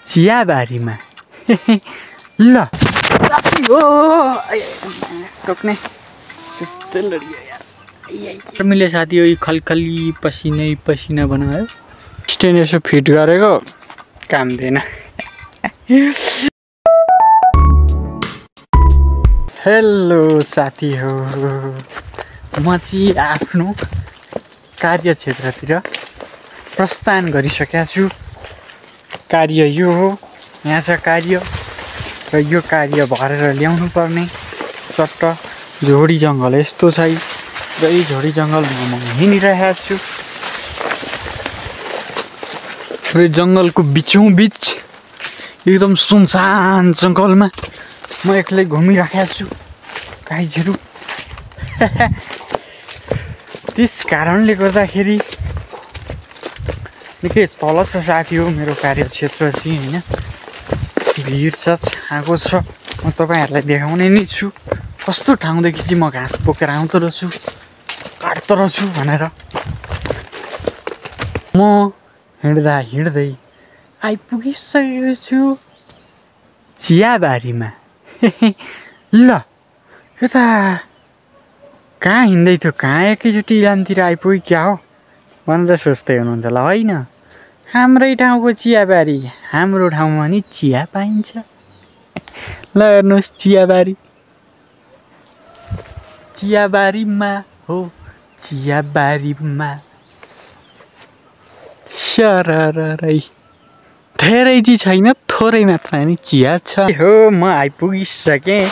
चियाबारीमा ल टोक्ने त्यस्तै लडियो यार। मिले साथी यो खलखली पसिनै पसिना बनायो। स्ट्यान्ड यसो फिट गरेको काम दिएन। हेलो साथीहरु, म चाहिँ आफ्नो कार्यक्षेत्रतिर प्रस्थान गरिसकेको छु। कार्य यो हो, यहाँ छ कार्य र यो कार्य भरेर ल्याउनु पर्ने चट्ट झोडी जङ्गल यस्तो छ र यी झोडी जङ्गलमा म हिँडिरहेको छु र जङ्गलको बिचौँ बिच एकदम सुनसान जङ्गलमा म एक्लै घुमिरहेको छु गाइजहरु। त्यस कारणले गर्दाखेरि निकै तल छ साथी हो मेरो कार्यक्षेत्र चाहिँ हैन। भिड छ, छाँगो छ। म तपाईहरुलाई देखाउने नै छु कस्तो ठाउँदेखि चाहिँ म घाँस बोकेर आउँदो रहेछु, काट्दो रहेछु भनेर। म हिँड्दा हिँड्दै आइपुगिसकेको छु चियाबारीमा। ल यता कहाँ हिँड्दै थियो, कहाँ एकैचोटि इलामतिर आइपुग्यो क्या हो भनेर सोच्दै हुनुहुन्छ ल। होइन, हाम्रै ठाउँको चियाबारी, हाम्रो ठाउँमा नि चिया पाइन्छ। ल हेर्नुहोस् चियाबारी, चियाबारीमा हो चियाबारीमा सररै धेरै चाहिँ छैन, थोरै मात्रा नि चिया छ। हो म आइपुगिसकेँ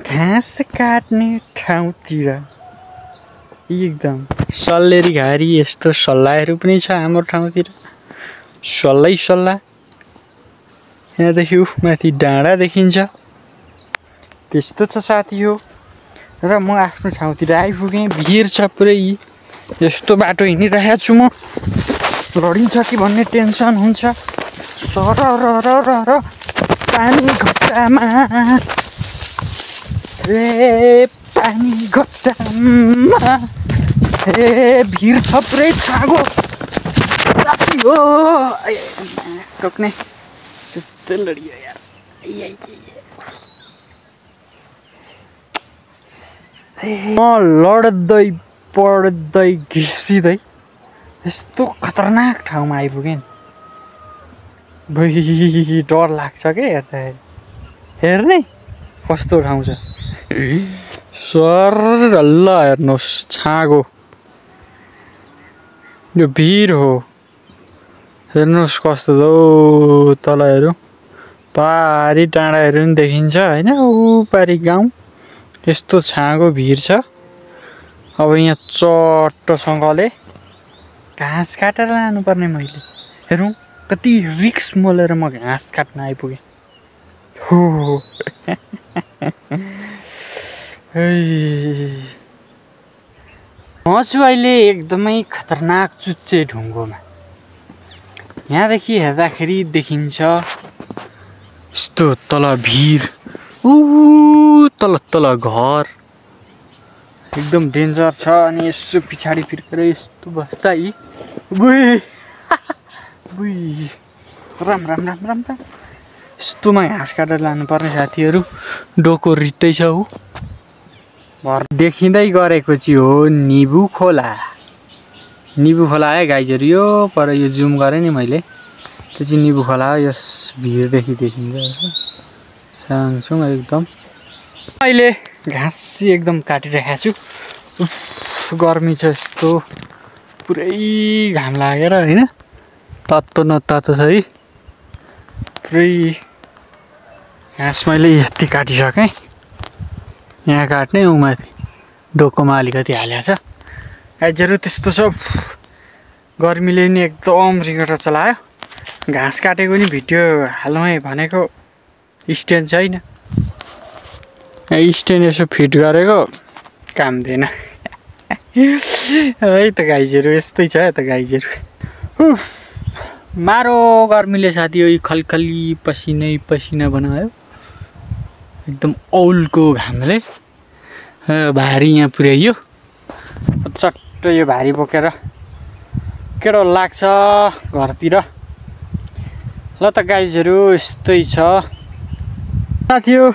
घाँस काट्ने ठाउँतिर। एकदम सल्लेरी घारी यस्तो सल्लाहरू पनि छ हाम्रो ठाउँतिर। सल्लै सल्ला यहाँदेखि माथि डाँडा देखिन्छ। त्यस्तो छ साथी हो। र म आफ्नो ठाउँतिर आइपुगेँ। भिड छ पुरै। यस्तो बाटो हिँडिरहेको छु म, लडिन्छ कि भन्ने टेन्सन हुन्छ। र पानी घट्टामा पानी घट्टामा भिड छ पुरै, छाँगो साथी हो। टोक्ने त्यस्तै लडियो यार। म लड्दै पड्दै घिसिँदै यस्तो खतरनाक ठाउँमा आइपुगेँ। भुइ डर लाग्छ क्या हेर्दाखेरि। हेर्ने कस्तो ठाउँ छ सर। ल हेर्नुहोस् छाँगो, यो भिर हो। हेर्नुहोस् कस्तो दो तल हेरौँ, पारी डाँडाहरू पनि देखिन्छ होइन। ऊ पारी गाउँ यस्तो छाँगो भिर छ। अब यहाँ चट्टसँगले घाँस काटेर लानुपर्ने मैले। हेरौँ कति रिक्स मोलेर म घाँस काट्न आइपुगेँ। हो म छु अहिले एकदमै खतरनाक चुच्चे ढुङ्गोमा। यहाँदेखि हेर्दाखेरि देखिन्छ यस्तो तल भिर, ऊ तल तल घर एकदम डेन्जर छ। अनि यसो पछाडि फिर्केर यस्तो बस्दा बुई बुई राम राम राम राम राम यस्तोमा घाँस काटेर लानुपर्ने साथीहरू। डोको रित्तै छ ऊ। घर देखिँदै गरेको चाहिँ हो निबु खोला। निबु खोला है गाइजहरु। यो पर यो जुम गरेँ नि मैले, त्यो चाहिँ निबु खोला हो। यस भिरदेखि देखिन्छ साङसुङ एकदम। अहिले घाँस चाहिँ एकदम काटिरहेको छु। गर्मी छ यस्तो पुरै घाम लागेर होइन। तातो न तातो छ है पुरै। घाँस मैले यति काटिसकेँ। यहाँ काट्ने ऊ माथि डोकोमा अलिकति हालेको छ। गाइजहरु त्यस्तो छ। गर्मीले नि एकदम रिगेर चलायो। घाँस काटेको नि भिडियो हालमै भनेको स्ट्यान्ड छैन। स्ट्यान्ड यसो फिट गरेको काम दिएन है त गाइजहरु। यस्तै छ त गाइजहरु। मारो गर्मीले साथी यो खलखली पसिनै पसिना बनायो। एकदम औलको घामले भारी यहाँ पुर्याइयो। चट्ट यो भारी बोकेर केडो लाग्छ घरतिर। ल त गाइजहरू यस्तै छ साथीहरु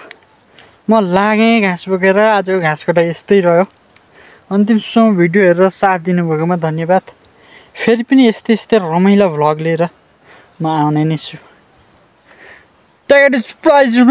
म लागेँ घाँस बोकेर आजको घाँस कटा यस्तै रह्यो अन्तिमसम्म भिडियो हेरेर साथ दिनुभएकोमा धन्यवाद फेरि पनि यस्तै रमाइलो भ्लग लिएर म आउने नै छु टेक इट इज प्राइज